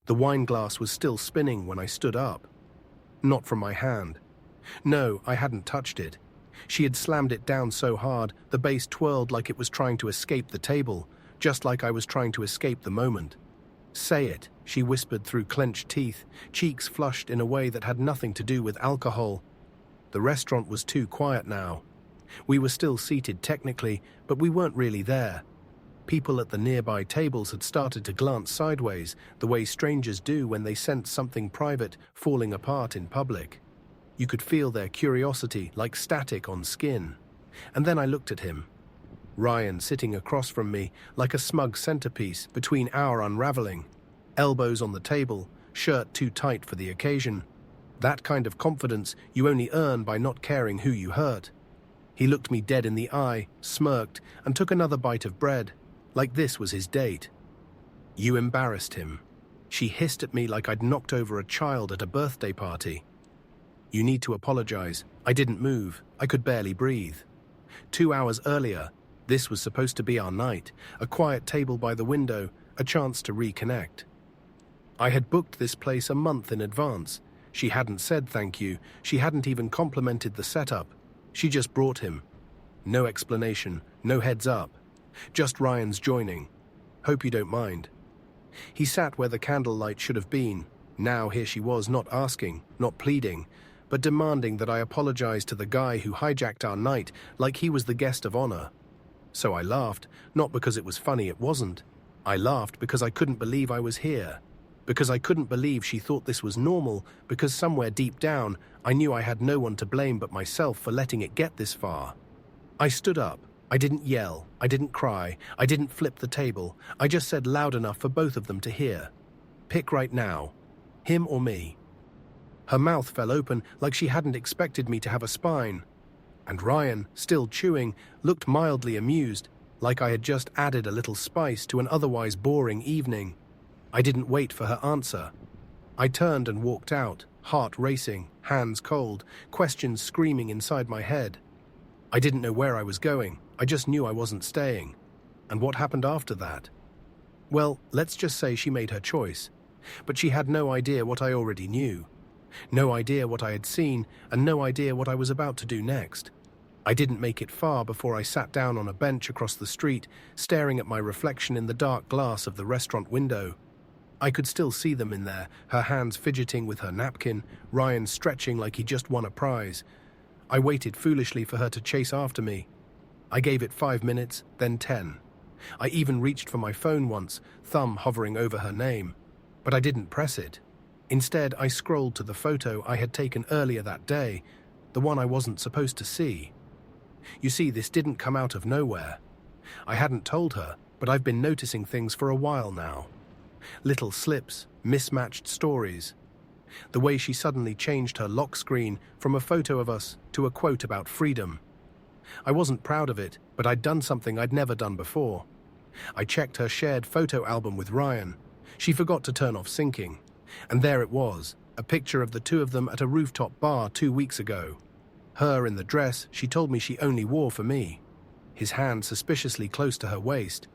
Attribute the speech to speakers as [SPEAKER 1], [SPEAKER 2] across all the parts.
[SPEAKER 1] The wine glass was still spinning when I stood up. Not from my hand. No, I hadn't touched it. She had slammed it down so hard, the base twirled like it was trying to escape the table, just like I was trying to escape the moment. "Say it," she whispered through clenched teeth, cheeks flushed in a way that had nothing to do with alcohol. The restaurant was too quiet now. We were still seated technically, but we weren't really there. People at the nearby tables had started to glance sideways, the way strangers do when they sense something private falling apart in public. You could feel their curiosity like static on skin. And then I looked at him. Ryan sitting across from me like a smug centerpiece between our unraveling. Elbows on the table, shirt too tight for the occasion. That kind of confidence you only earn by not caring who you hurt. He looked me dead in the eye, smirked, and took another bite of bread, like this was his date. "You embarrassed him." She hissed at me like I'd knocked over a child at a birthday party. "You need to apologize." I didn't move. I could barely breathe. 2 hours earlier, this was supposed to be our night, a quiet table by the window, a chance to reconnect. I had booked this place a month in advance. She hadn't said thank you. She hadn't even complimented the setup. She just brought him. No explanation, no heads up. Just Ryan's joining. "Hope you don't mind." He sat where the candlelight should have been. Now here she was, not asking, not pleading, but demanding that I apologize to the guy who hijacked our night like he was the guest of honor. So I laughed, not because it was funny, it wasn't. I laughed because I couldn't believe I was here. Because I couldn't believe she thought this was normal, because somewhere deep down, I knew I had no one to blame but myself for letting it get this far. I stood up. I didn't yell. I didn't cry. I didn't flip the table. I just said loud enough for both of them to hear. "Pick right now. Him or me." Her mouth fell open like she hadn't expected me to have a spine. And Ryan, still chewing, looked mildly amused, like I had just added a little spice to an otherwise boring evening. I didn't wait for her answer. I turned and walked out, heart racing, hands cold, questions screaming inside my head. I didn't know where I was going. I just knew I wasn't staying. And what happened after that? Well, let's just say she made her choice. But she had no idea what I already knew. No idea what I had seen, and no idea what I was about to do next. I didn't make it far before I sat down on a bench across the street, staring at my reflection in the dark glass of the restaurant window. I could still see them in there, her hands fidgeting with her napkin, Ryan stretching like he just won a prize. I waited foolishly for her to chase after me. I gave it 5 minutes, then 10. I even reached for my phone once, thumb hovering over her name. But I didn't press it. Instead, I scrolled to the photo I had taken earlier that day, the one I wasn't supposed to see. You see, this didn't come out of nowhere. I hadn't told her, but I've been noticing things for a while now. Little slips, mismatched stories. The way she suddenly changed her lock screen from a photo of us to a quote about freedom. I wasn't proud of it, but I'd done something I'd never done before. I checked her shared photo album with Ryan. She forgot to turn off syncing. And there it was, a picture of the two of them at a rooftop bar 2 weeks ago. Her in the dress she told me she only wore for me. His hand suspiciously close to her waist.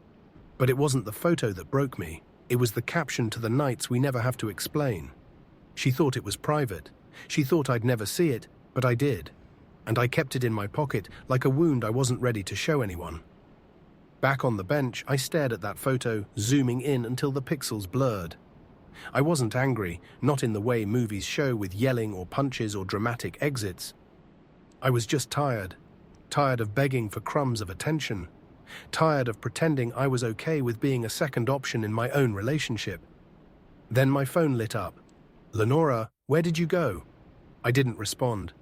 [SPEAKER 1] But it wasn't the photo that broke me. It was the caption to the nights we never have to explain. She thought it was private. She thought I'd never see it, but I did. And I kept it in my pocket like a wound I wasn't ready to show anyone. Back on the bench, I stared at that photo, zooming in until the pixels blurred. I wasn't angry, not in the way movies show with yelling or punches or dramatic exits. I was just tired. Tired of begging for crumbs of attention. Tired of pretending I was okay with being a second option in my own relationship. Then my phone lit up. "Lenora, where did you go?" I didn't respond.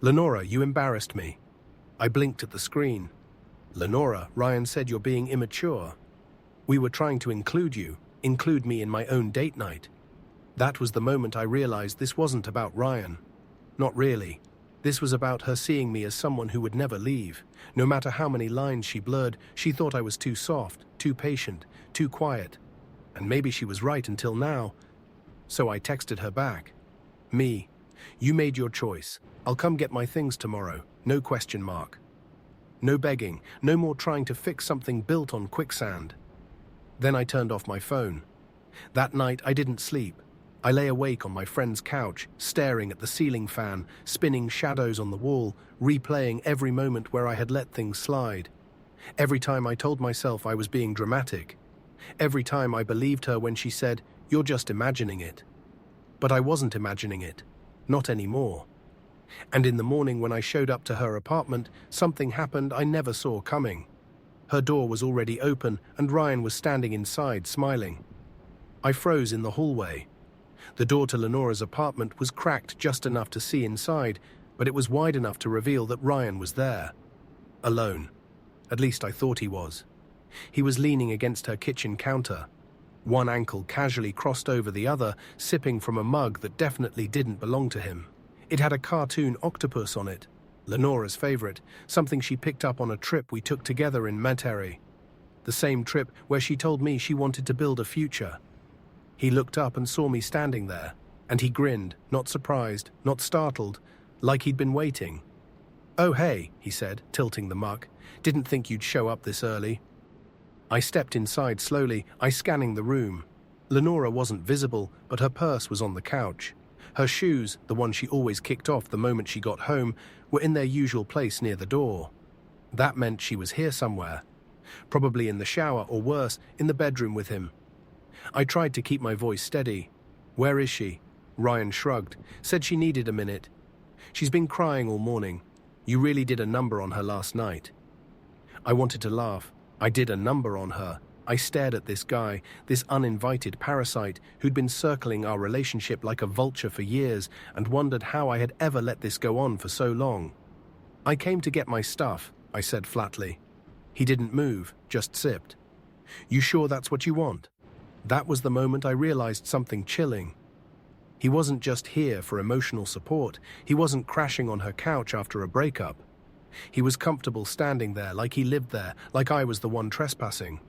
[SPEAKER 1] "Lenora, you embarrassed me." I blinked at the screen. "Lenora, Ryan said you're being immature. We were trying to include you, include me in my own date night." That was the moment I realized this wasn't about Ryan. Not really. This was about her seeing me as someone who would never leave. No matter how many lines she blurred, she thought I was too soft, too patient, too quiet. And maybe she was right until now. So I texted her back. "Me, you made your choice. I'll come get my things tomorrow. No question mark. No begging, no more trying to fix something built on quicksand." Then I turned off my phone. That night I didn't sleep. I lay awake on my friend's couch, staring at the ceiling fan, spinning shadows on the wall, replaying every moment where I had let things slide. Every time I told myself I was being dramatic. Every time I believed her when she said, "You're just imagining it." But I wasn't imagining it. Not anymore. And in the morning when I showed up to her apartment, something happened I never saw coming. Her door was already open and Ryan was standing inside, smiling. I froze in the hallway. The door to Lenora's apartment was cracked just enough to see inside, but it was wide enough to reveal that Ryan was there. Alone. At least I thought he was. He was leaning against her kitchen counter, one ankle casually crossed over the other, sipping from a mug that definitely didn't belong to him. It had a cartoon octopus on it, Lenora's favorite, something she picked up on a trip we took together in Metairie. The same trip where she told me she wanted to build a future. He looked up and saw me standing there, and he grinned, not surprised, not startled, like he'd been waiting. "Oh hey," he said, tilting the mug. "Didn't think you'd show up this early." I stepped inside slowly, scanning the room. Lenora wasn't visible, but her purse was on the couch. Her shoes, the one she always kicked off the moment she got home, were in their usual place near the door. That meant she was here somewhere. Probably in the shower, or worse, in the bedroom with him. I tried to keep my voice steady. "Where is she?" Ryan shrugged, said she needed a minute. "She's been crying all morning. You really did a number on her last night." I wanted to laugh. I did a number on her. I stared at this guy, this uninvited parasite who'd been circling our relationship like a vulture for years, and wondered how I had ever let this go on for so long. "I came to get my stuff," I said flatly. He didn't move, just sipped. "You sure that's what you want?" That was the moment I realized something chilling. He wasn't just here for emotional support. He wasn't crashing on her couch after a breakup. He was comfortable standing there like he lived there, like I was the one trespassing.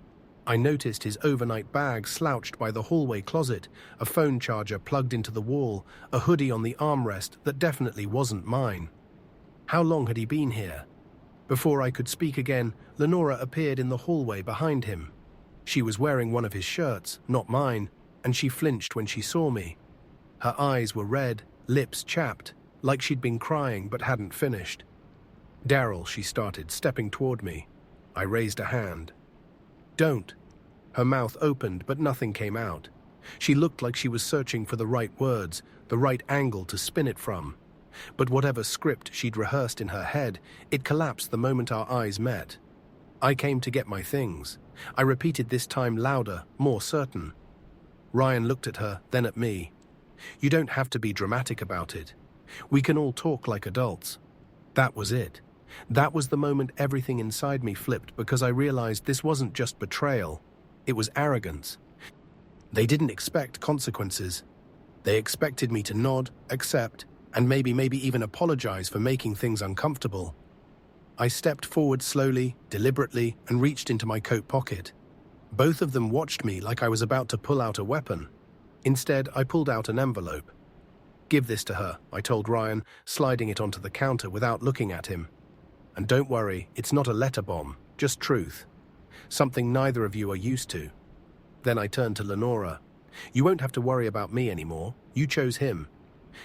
[SPEAKER 1] I noticed his overnight bag slouched by the hallway closet, a phone charger plugged into the wall, a hoodie on the armrest that definitely wasn't mine. How long had he been here? Before I could speak again, Lenora appeared in the hallway behind him. She was wearing one of his shirts, not mine, and she flinched when she saw me. Her eyes were red, lips chapped, like she'd been crying but hadn't finished. "Daryl," she started, stepping toward me. I raised a hand. "Don't." Her mouth opened, but nothing came out. She looked like she was searching for the right words, the right angle to spin it from. But whatever script she'd rehearsed in her head, it collapsed the moment our eyes met. "I came to get my things." I repeated this time louder, more certain. Ryan looked at her, then at me. "You don't have to be dramatic about it. We can all talk like adults." That was it. That was the moment everything inside me flipped, because I realized this wasn't just betrayal. It was arrogance. They didn't expect consequences. They expected me to nod, accept, and maybe even apologize for making things uncomfortable. I stepped forward slowly, deliberately, and reached into my coat pocket. Both of them watched me like I was about to pull out a weapon. Instead, I pulled out an envelope. "Give this to her," I told Ryan, sliding it onto the counter without looking at him. "And don't worry, it's not a letter bomb, just truth. Something neither of you are used to." Then I turned to Lenora. "You won't have to worry about me anymore. You chose him.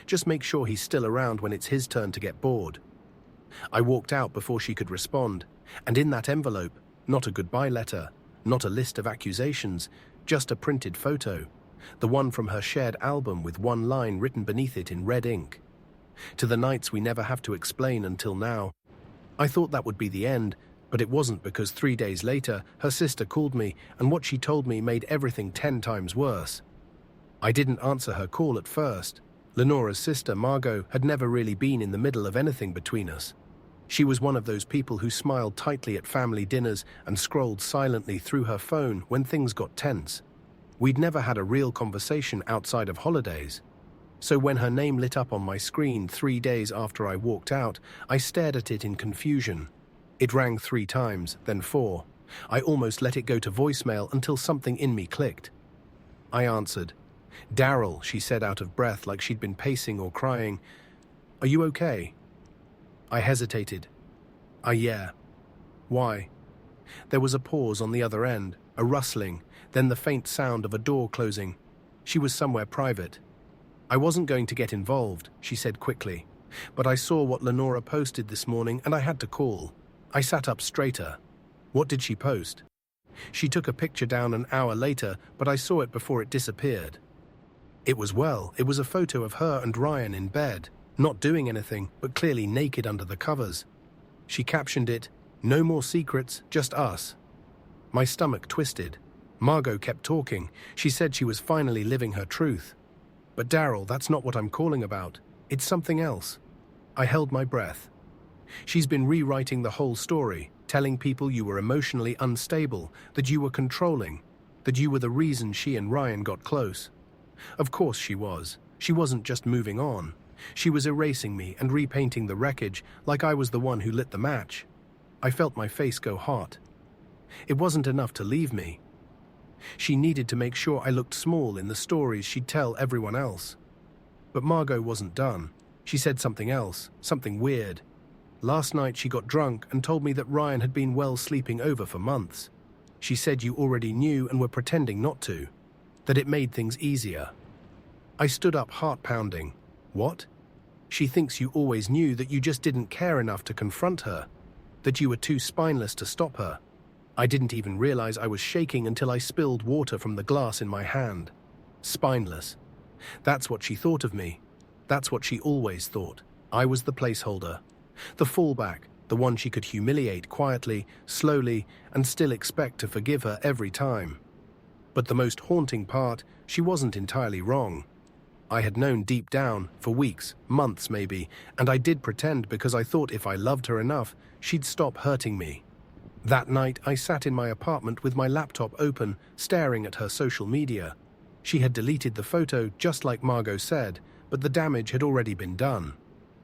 [SPEAKER 1] Just make sure he's still around when it's his turn to get bored." I walked out before she could respond, and in that envelope, not a goodbye letter, not a list of accusations, just a printed photo, the one from her shared album with one line written beneath it in red ink. "To the nights we never have to explain until now." I thought that would be the end, but it wasn't, because 3 days later, her sister called me, and what she told me made everything 10 times worse. I didn't answer her call at first. Lenora's sister, Margot, had never really been in the middle of anything between us. She was one of those people who smiled tightly at family dinners and scrolled silently through her phone when things got tense. We'd never had a real conversation outside of holidays. So when her name lit up on my screen 3 days after I walked out, I stared at it in confusion. It rang 3 times, then 4. I almost let it go to voicemail until something in me clicked. I answered. "Daryl," she said out of breath like she'd been pacing or crying. "Are you okay?" I hesitated. Yeah. Why?" There was a pause on the other end, a rustling, then the faint sound of a door closing. She was somewhere private. "I wasn't going to get involved," she said quickly, "but I saw what Lenora posted this morning and I had to call." I sat up straighter. What did she post? She took a picture down an hour later, but I saw it before it disappeared. It was a photo of her and Ryan in bed, not doing anything, but clearly naked under the covers. She captioned it, "No more secrets, just us." My stomach twisted. Margot kept talking. She said she was finally living her truth. "But Daryl, that's not what I'm calling about. It's something else." I held my breath. "She's been rewriting the whole story, telling people you were emotionally unstable, that you were controlling, that you were the reason she and Ryan got close." Of course she was. She wasn't just moving on. She was erasing me and repainting the wreckage like I was the one who lit the match. I felt my face go hot. It wasn't enough to leave me. She needed to make sure I looked small in the stories she'd tell everyone else. But Margot wasn't done. She said something else, something weird. Last night she got drunk and told me that Ryan had been sleeping over for months. She said you already knew and were pretending not to, that it made things easier. I stood up, heart pounding. What? She thinks you always knew, that you just didn't care enough to confront her, that you were too spineless to stop her. I didn't even realize I was shaking until I spilled water from the glass in my hand. Spineless. That's what she thought of me. That's what she always thought. I was the placeholder, the fallback, the one she could humiliate quietly, slowly, and still expect to forgive her every time. But the most haunting part, she wasn't entirely wrong. I had known deep down, for weeks, months maybe, and I did pretend because I thought if I loved her enough, she'd stop hurting me. That night, I sat in my apartment with my laptop open, staring at her social media. She had deleted the photo just like Margot said, but the damage had already been done.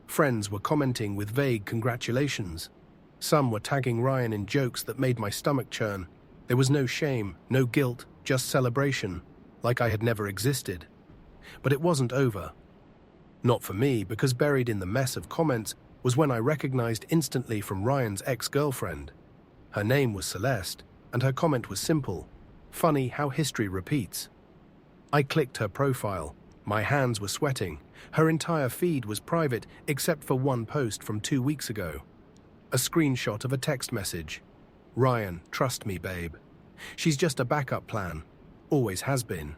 [SPEAKER 1] Friends were commenting with vague congratulations. Some were tagging Ryan in jokes that made my stomach churn. There was no shame, no guilt, just celebration, like I had never existed. But it wasn't over. Not for me, because buried in the mess of comments was when I recognized instantly from Ryan's ex-girlfriend. Her name was Celeste, and her comment was simple. Funny how history repeats. I clicked her profile. My hands were sweating. Her entire feed was private except for one post from 2 weeks ago. A screenshot of a text message. "Ryan, trust me, babe. She's just a backup plan. Always has been."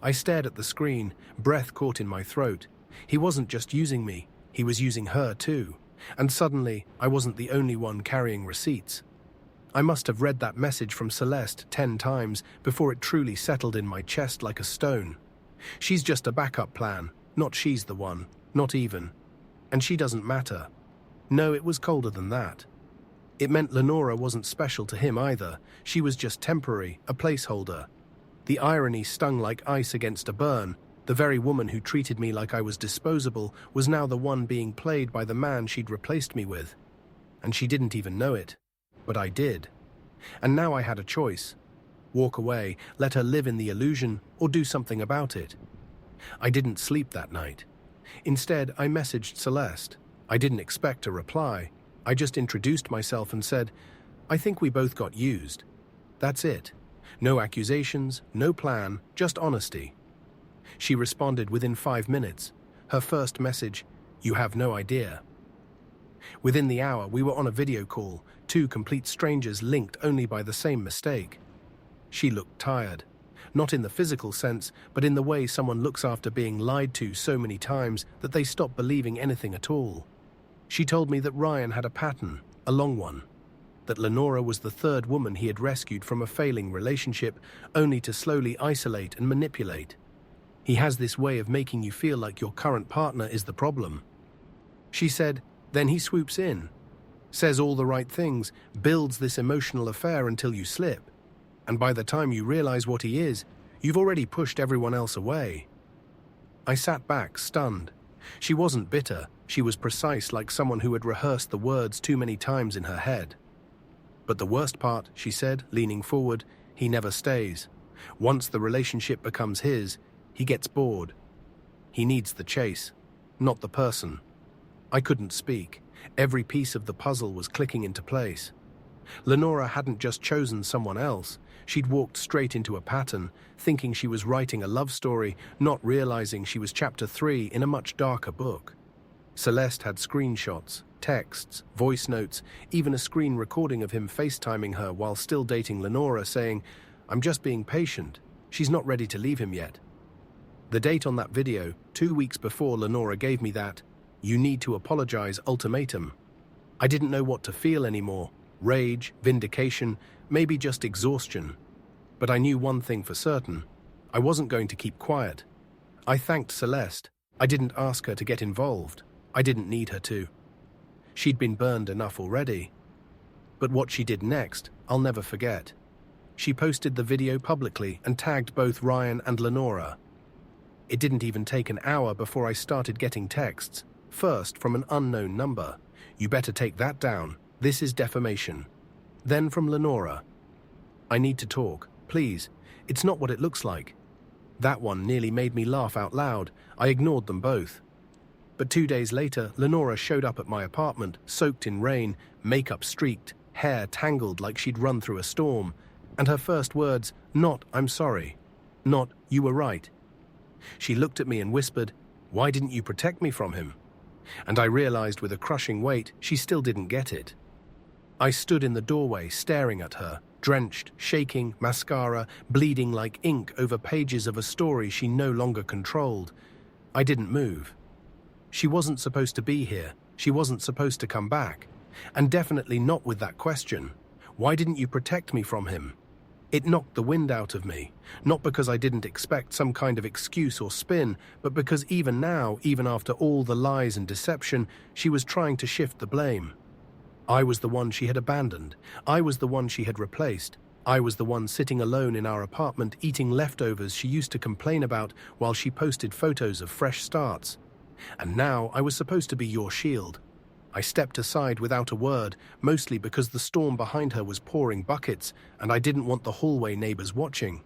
[SPEAKER 1] I stared at the screen, breath caught in my throat. He wasn't just using me, he was using her too. And suddenly, I wasn't the only one carrying receipts. I must have read that message from Celeste 10 times before it truly settled in my chest like a stone. She's just a backup plan, not she's the one, not even. And she doesn't matter. No, it was colder than that. It meant Lenora wasn't special to him either. She was just temporary, a placeholder. The irony stung like ice against a burn. The very woman who treated me like I was disposable was now the one being played by the man she'd replaced me with. And she didn't even know it. But I did. And now I had a choice. Walk away, let her live in the illusion, or do something about it. I didn't sleep that night. Instead, I messaged Celeste. I didn't expect a reply. I just introduced myself and said, "I think we both got used." That's it. No accusations, no plan, just honesty. She responded within 5 minutes. Her first message, "You have no idea." Within the hour, we were on a video call, 2 complete strangers linked only by the same mistake. She looked tired. Not in the physical sense, but in the way someone looks after being lied to so many times that they stop believing anything at all. She told me that Ryan had a pattern, a long one. That Lenora was the 3rd woman he had rescued from a failing relationship, only to slowly isolate and manipulate. He has this way of making you feel like your current partner is the problem. She said, then he swoops in, says all the right things, builds this emotional affair until you slip. And by the time you realize what he is, you've already pushed everyone else away. I sat back, stunned. She wasn't bitter. She was precise, like someone who had rehearsed the words too many times in her head. But the worst part, she said, leaning forward, he never stays. Once the relationship becomes his, he gets bored. He needs the chase, not the person. I couldn't speak. Every piece of the puzzle was clicking into place. Lenora hadn't just chosen someone else. She'd walked straight into a pattern, thinking she was writing a love story, not realizing she was chapter 3 in a much darker book. Celeste had screenshots, texts, voice notes, even a screen recording of him FaceTiming her while still dating Lenora, saying, "I'm just being patient. She's not ready to leave him yet." The date on that video, 2 weeks before Lenora gave me that "you need to apologize" ultimatum. I didn't know what to feel anymore. Rage, vindication, maybe just exhaustion. But I knew one thing for certain. I wasn't going to keep quiet. I thanked Celeste. I didn't ask her to get involved. I didn't need her to. She'd been burned enough already. But what she did next, I'll never forget. She posted the video publicly and tagged both Ryan and Lenora. It didn't even take an hour before I started getting texts, first from an unknown number. "You better take that down. This is defamation." Then from Lenora. "I need to talk. Please. It's not what it looks like." That one nearly made me laugh out loud. I ignored them both. But 2 days later, Lenora showed up at my apartment, soaked in rain, makeup streaked, hair tangled like she'd run through a storm. And her first words, not "I'm sorry," not "you were right." She looked at me and whispered, "Why didn't you protect me from him?" And I realized with a crushing weight she still didn't get it. I stood in the doorway staring at her, drenched, shaking, mascara, bleeding like ink over pages of a story she no longer controlled. I didn't move. She wasn't supposed to be here. She wasn't supposed to come back. And definitely not with that question. Why didn't you protect me from him? It knocked the wind out of me, not because I didn't expect some kind of excuse or spin, but because even now, even after all the lies and deception, she was trying to shift the blame. I was the one she had abandoned. I was the one she had replaced. I was the one sitting alone in our apartment eating leftovers she used to complain about while she posted photos of fresh starts. And now I was supposed to be your shield. I stepped aside without a word, mostly because the storm behind her was pouring buckets, and I didn't want the hallway neighbors watching.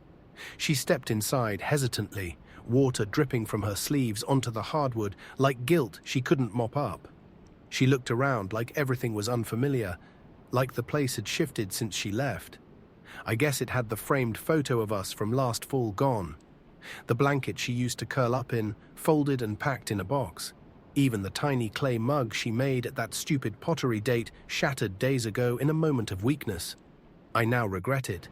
[SPEAKER 1] She stepped inside hesitantly, water dripping from her sleeves onto the hardwood like guilt she couldn't mop up. She looked around like everything was unfamiliar, like the place had shifted since she left. I guess it had the framed photo of us from last fall gone. The blanket she used to curl up in, folded and packed in a box. Even the tiny clay mug she made at that stupid pottery date shattered days ago in a moment of weakness. I now regret it.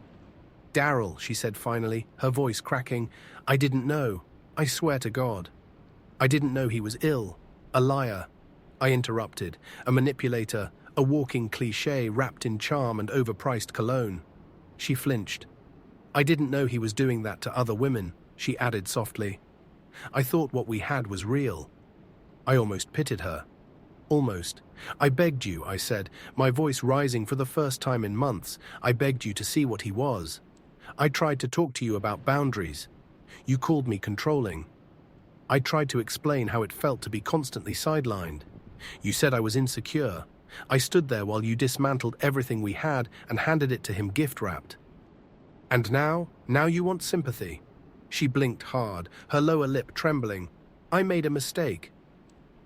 [SPEAKER 1] "Daryl," she said finally, her voice cracking, "I didn't know. I swear to God. I didn't know he was ill. A liar." I interrupted, a manipulator, a walking cliché wrapped in charm and overpriced cologne. She flinched. "I didn't know he was doing that to other women," she added softly. "I thought what we had was real." I almost pitied her. Almost. "I begged you," I said, my voice rising for the first time in months. "I begged you to see what he was. I tried to talk to you about boundaries. You called me controlling. I tried to explain how it felt to be constantly sidelined. You said I was insecure. I stood there while you dismantled everything we had and handed it to him gift-wrapped. And now you want sympathy." She blinked hard, her lower lip trembling. "I made a mistake."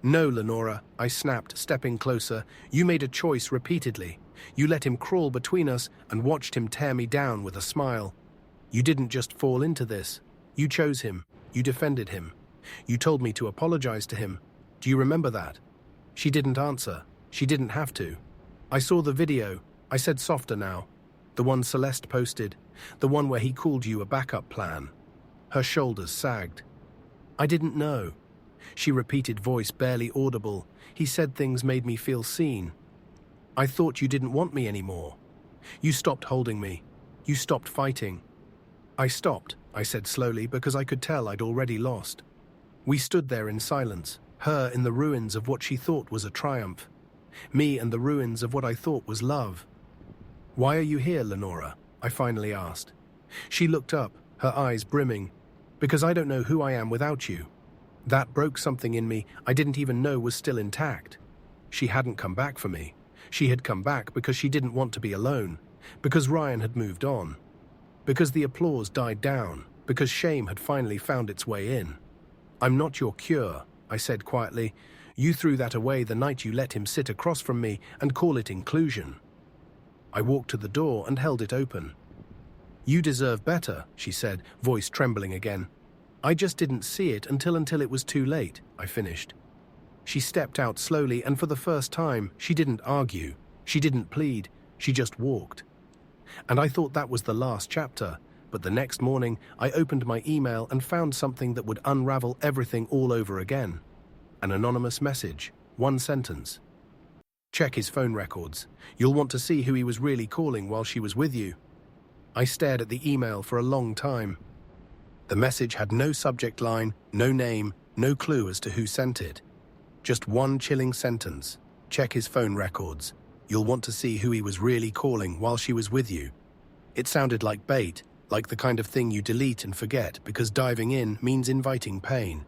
[SPEAKER 1] "No, Lenora," I snapped, stepping closer. "You made a choice repeatedly. You let him crawl between us and watched him tear me down with a smile. You didn't just fall into this. You chose him. You defended him. You told me to apologize to him. Do you remember that?" She didn't answer. She didn't have to. "I saw the video," I said softer now. "The one Celeste posted. The one where he called you a backup plan." Her shoulders sagged. "I didn't know." She repeated, voice barely audible. "He said things made me feel seen. I thought you didn't want me anymore. You stopped holding me. You stopped fighting." "I stopped," I said slowly, because I could tell I'd already lost. We stood there in silence, her in the ruins of what she thought was a triumph, me in the ruins of what I thought was love. "Why are you here, Lenora?" I finally asked. She looked up, her eyes brimming. "Because I don't know who I am without you. That broke something in me I didn't even know was still intact." She hadn't come back for me. She had come back because she didn't want to be alone, because Ryan had moved on, because the applause died down, because shame had finally found its way in. "I'm not your cure," I said quietly. "You threw that away the night you let him sit across from me and call it inclusion." I walked to the door and held it open. "You deserve better," she said, voice trembling again. "I just didn't see it until it was too late," I finished. She stepped out slowly, and for the first time, she didn't argue. She didn't plead. She just walked. And I thought that was the last chapter, but the next morning, I opened my email and found something that would unravel everything all over again. An anonymous message, one sentence. "Check his phone records. You'll want to see who he was really calling while she was with you." I stared at the email for a long time. The message had no subject line, no name, no clue as to who sent it. Just one chilling sentence. "Check his phone records. You'll want to see who he was really calling while she was with you." It sounded like bait, like the kind of thing you delete and forget because diving in means inviting pain.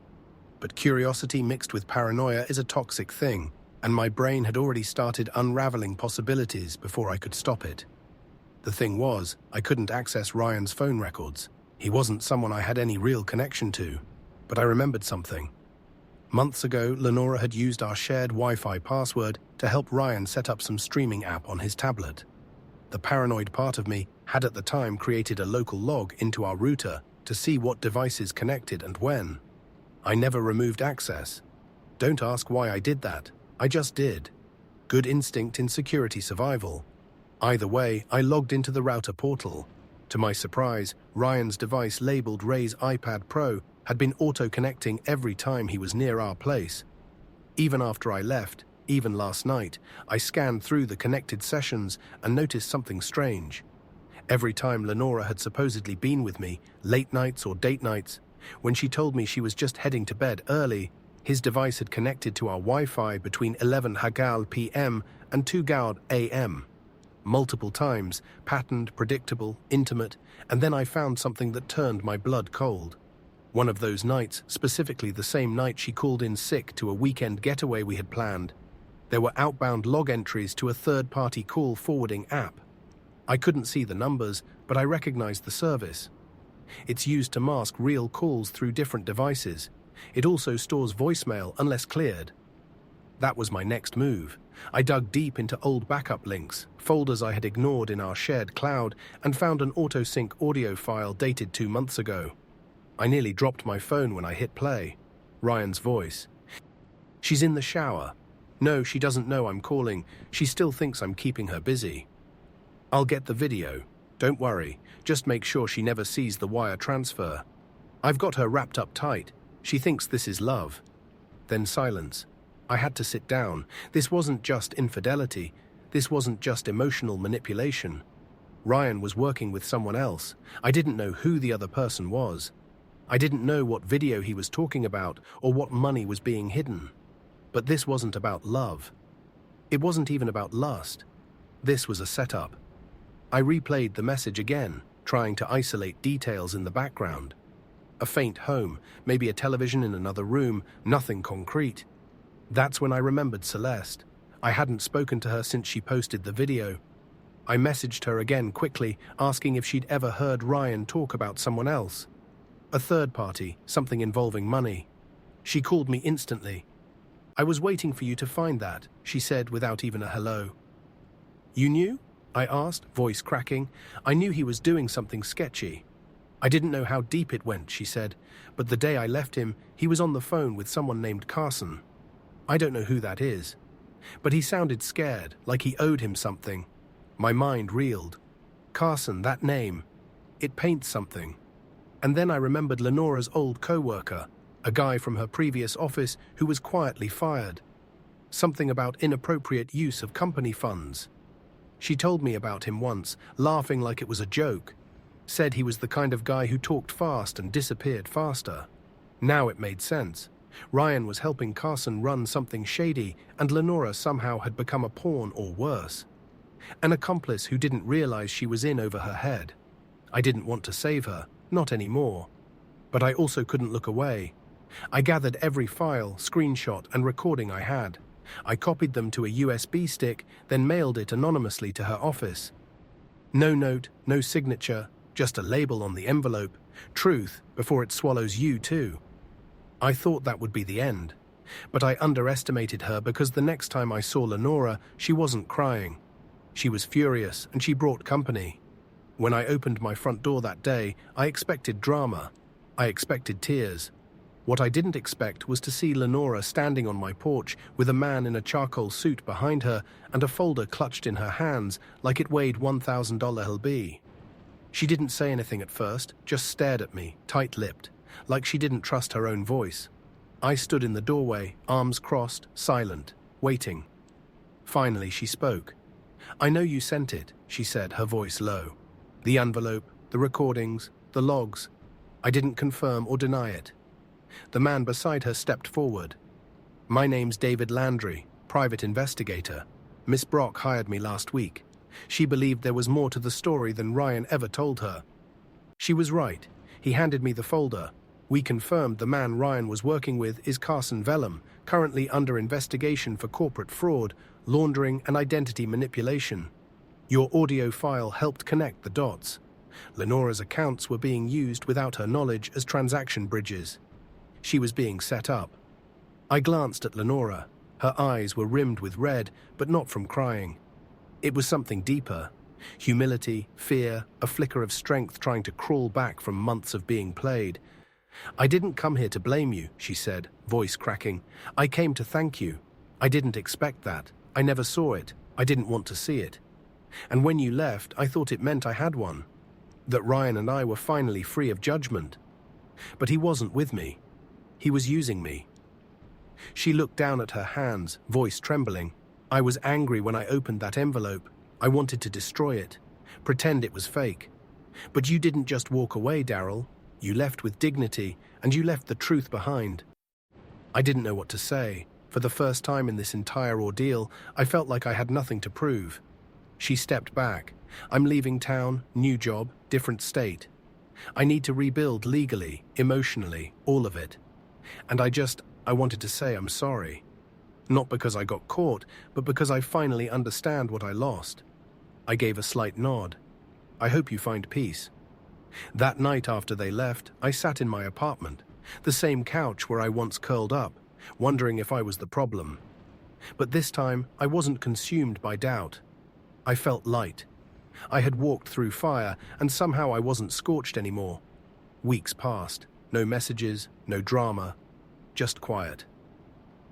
[SPEAKER 1] But curiosity mixed with paranoia is a toxic thing, and my brain had already started unraveling possibilities before I could stop it. The thing was, I couldn't access Ryan's phone records. He wasn't someone I had any real connection to. But I remembered something. Months ago, Lenora had used our shared Wi-Fi password to help Ryan set up some streaming app on his tablet. The paranoid part of me had at the time created a local log into our router to see what devices connected and when. I never removed access. Don't ask why I did that. I just did. Good instinct in security survival. Either way, I logged into the router portal. To my surprise, Ryan's device labeled Ray's iPad Pro had been auto-connecting every time he was near our place. Even after I left, even last night, I scanned through the connected sessions and noticed something strange. Every time Lenora had supposedly been with me, late nights or date nights, when she told me she was just heading to bed early, his device had connected to our Wi-Fi between 11 Hagal p.m. and 2 Gaud a.m. Multiple times, patterned, predictable, intimate, and then I found something that turned my blood cold. One of those nights, specifically the same night she called in sick to a weekend getaway we had planned, there were outbound log entries to a third-party call forwarding app. I couldn't see the numbers, but I recognized the service. It's used to mask real calls through different devices. It also stores voicemail unless cleared. That was my next move. I dug deep into old backup links, folders I had ignored in our shared cloud, and found an auto-sync audio file dated 2 months ago. I nearly dropped my phone when I hit play. Ryan's voice. "She's in the shower. No, she doesn't know I'm calling. She still thinks I'm keeping her busy. I'll get the video. Don't worry. Just make sure she never sees the wire transfer. I've got her wrapped up tight. She thinks this is love." Then silence. I had to sit down. This wasn't just infidelity. This wasn't just emotional manipulation. Ryan was working with someone else. I didn't know who the other person was. I didn't know what video he was talking about or what money was being hidden. But this wasn't about love. It wasn't even about lust. This was a setup. I replayed the message again, trying to isolate details in the background. A faint home, maybe a television in another room, nothing concrete. That's when I remembered Celeste. I hadn't spoken to her since she posted the video. I messaged her again quickly, asking if she'd ever heard Ryan talk about someone else. A third party, something involving money. She called me instantly. "I was waiting for you to find that," she said without even a hello. "You knew?" I asked, voice cracking. I knew he was doing something sketchy. I didn't know how deep it went, she said, but the day I left him, he was on the phone with someone named Carson. I don't know who that is. But he sounded scared, like he owed him something. My mind reeled. Carson, that name. It paints something. And then I remembered Lenora's old co-worker, a guy from her previous office who was quietly fired. Something about inappropriate use of company funds. She told me about him once, laughing like it was a joke. Said he was the kind of guy who talked fast and disappeared faster. Now it made sense. Ryan was helping Carson run something shady, and Lenora somehow had become a pawn or worse. An accomplice who didn't realize she was in over her head. I didn't want to save her, not anymore. But I also couldn't look away. I gathered every file, screenshot, and recording I had. I copied them to a USB stick, then mailed it anonymously to her office. No note, no signature, just a label on the envelope. Truth, before it swallows you too. I thought that would be the end. But I underestimated her because the next time I saw Lenora, she wasn't crying. She was furious, and she brought company. When I opened my front door that day, I expected drama. I expected tears. What I didn't expect was to see Lenora standing on my porch with a man in a charcoal suit behind her and a folder clutched in her hands like it weighed $1,000 LB. She didn't say anything at first, just stared at me, tight-lipped, like she didn't trust her own voice. I stood in the doorway, arms crossed, silent, waiting. Finally, she spoke. "I know you sent it," she said, her voice low. "The envelope, the recordings, the logs. I didn't confirm or deny it." The man beside her stepped forward. "My name's David Landry, private investigator. Miss Brock hired me last week. She believed there was more to the story than Ryan ever told her." She was right. He handed me the folder. We confirmed the man Ryan was working with is Carson Vellum, currently under investigation for corporate fraud, laundering and identity manipulation. Your audio file helped connect the dots. Lenora's accounts were being used without her knowledge as transaction bridges. She was being set up. I glanced at Lenora. Her eyes were rimmed with red, but not from crying. It was something deeper. Humility, fear, a flicker of strength trying to crawl back from months of being played. "I didn't come here to blame you," she said, voice cracking. "I came to thank you. I didn't expect that. I never saw it. I didn't want to see it. And when you left, I thought it meant I had one. That Ryan and I were finally free of judgment. But he wasn't with me. He was using me." She looked down at her hands, voice trembling. "I was angry when I opened that envelope. I wanted to destroy it, pretend it was fake. But you didn't just walk away, Daryl. You left with dignity, and you left the truth behind." I didn't know what to say. For the first time in this entire ordeal, I felt like I had nothing to prove. She stepped back. "I'm leaving town, new job, different state. I need to rebuild legally, emotionally, all of it. And I wanted to say I'm sorry. Not because I got caught, but because I finally understand what I lost." I gave a slight nod. "I hope you find peace." That night after they left, I sat in my apartment, the same couch where I once curled up, wondering if I was the problem. But this time, I wasn't consumed by doubt. I felt light. I had walked through fire, and somehow I wasn't scorched anymore. Weeks passed. No messages, no drama, just quiet.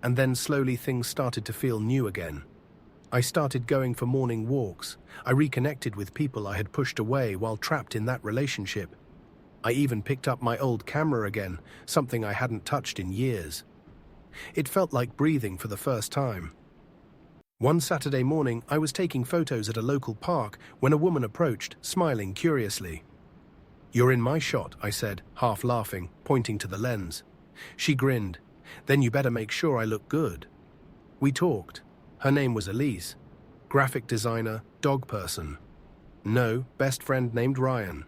[SPEAKER 1] And then slowly things started to feel new again. I started going for morning walks. I reconnected with people I had pushed away while trapped in that relationship. I even picked up my old camera again, something I hadn't touched in years. It felt like breathing for the first time. One Saturday morning, I was taking photos at a local park when a woman approached, smiling curiously. "You're in my shot," I said, half laughing, pointing to the lens. She grinned. "Then you better make sure I look good." We talked. Her name was Elise. Graphic designer, dog person. No, best friend named Ryan.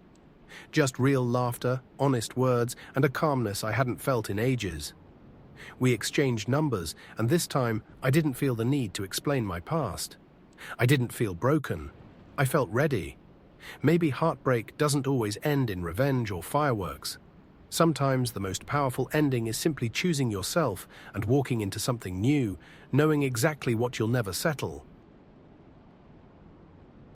[SPEAKER 1] Just real laughter, honest words, and a calmness I hadn't felt in ages. We exchanged numbers, and this time I didn't feel the need to explain my past. I didn't feel broken. I felt ready. Maybe heartbreak doesn't always end in revenge or fireworks. Sometimes the most powerful ending is simply choosing yourself and walking into something new, knowing exactly what you'll never settle.